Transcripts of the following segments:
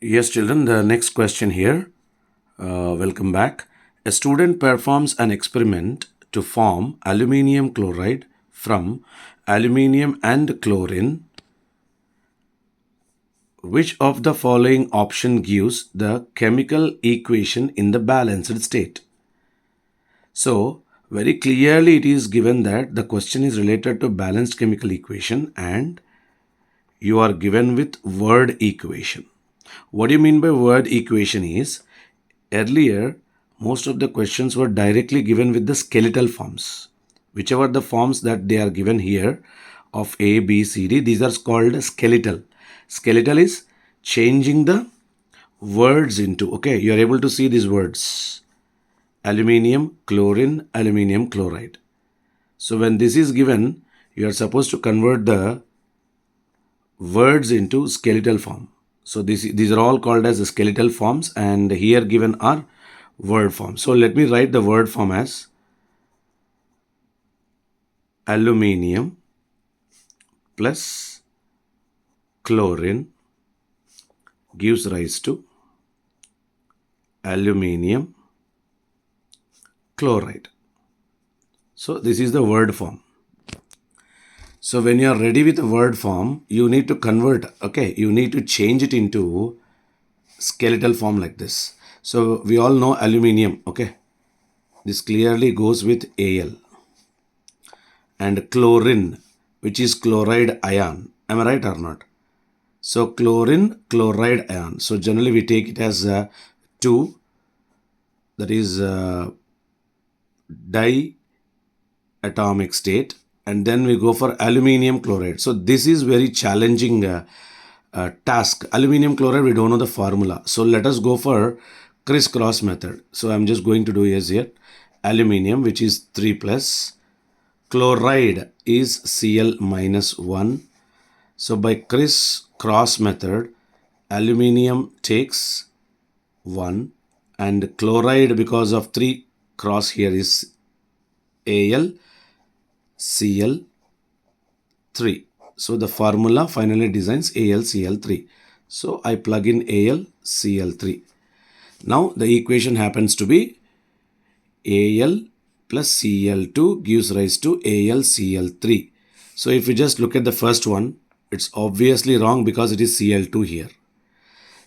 Yes, children, the next question here. Welcome back. A student performs an experiment to form aluminium chloride from aluminium and chlorine. Which of the following option gives the chemical equation in the balanced state? So, very clearly it is given that the question is related to balanced chemical equation and you are given with word equation. What do you mean by word equation is, earlier most of the questions were directly given with the skeletal forms. Whichever the forms that they are given here of A, B, C, D, these are called skeletal. Skeletal is changing the words into, okay, you are able to see these words. Aluminium, chlorine, aluminium chloride. So when this is given, you are supposed to convert the words into skeletal form. So these are all called as the skeletal forms, and here given are word form. So let me write the word form as aluminium plus chlorine gives rise to aluminium chloride. So this is the word form. So when you are ready with the word form, you need to convert, okay, you need to change it into skeletal form like this. So we all know aluminium, okay, this clearly goes with Al, and chlorine, which is chloride ion. Am I right or not? So chlorine, chloride ion. So generally we take it as 2, that is diatomic state, and then we go for aluminium chloride. So this is very challenging task. Aluminium chloride, we don't know the formula. So let us go for crisscross method. So I'm just going to do is here aluminium, which is 3 plus, chloride is Cl minus 1. So by crisscross method, aluminium takes 1 and chloride, because of 3 cross here, is Al Cl 3. So the formula finally designs AlCl3. So I plug in AlCl3. Now the equation happens to be Al plus Cl2 gives rise to AlCl3. So if you just look at the first one, it's obviously wrong because it is Cl2 here.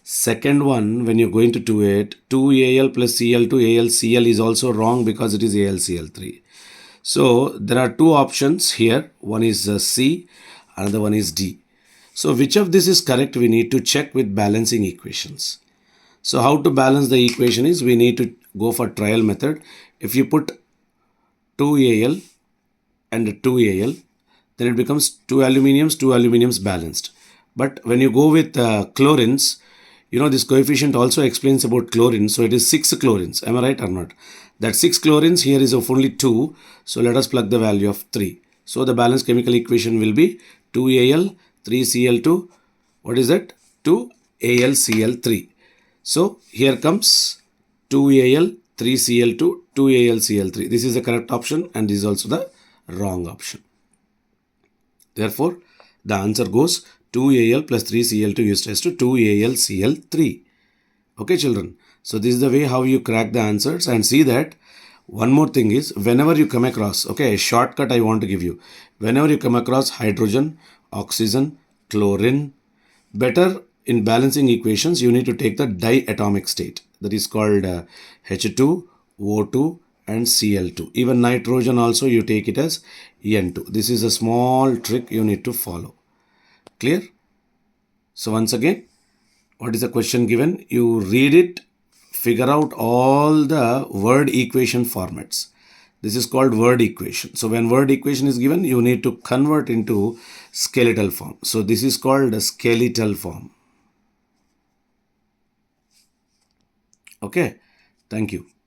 Second one, when you're going to do it, 2Al plus Cl2 AlCl is also wrong because it is AlCl3. So there are two options here. One is C, another one is D. So which of this is correct, we need to check with balancing equations. So how to balance the equation is, we need to go for trial method. If you put 2Al and 2Al, then it becomes 2 aluminiums balanced. But when you go with chlorines, you know this coefficient also explains about chlorine. So it is 6 chlorines. Am I right or not? That 6 chlorines here is of only 2. So let us plug the value of 3. So the balanced chemical equation will be 2Al, 3Cl2. What is that? 2AlCl3. So here comes 2Al, 3Cl2, 2AlCl3. This is the correct option and this is also the wrong option. Therefore, the answer goes 2Al plus 3Cl2 gives rise to 2AlCl3. Okay, children. So this is the way how you crack the answers. And see that one more thing is, whenever you come across, okay, a shortcut I want to give you. Whenever you come across hydrogen, oxygen, chlorine, better in balancing equations, you need to take the diatomic state. That is called H2, O2 and Cl2. Even nitrogen also you take it as N2. This is a small trick you need to follow. Clear? So once again, what is the question given? You read it, figure out all the word equation formats. This is called word equation. So when word equation is given, you need to convert into skeletal form. So this is called a skeletal form. Okay, thank you.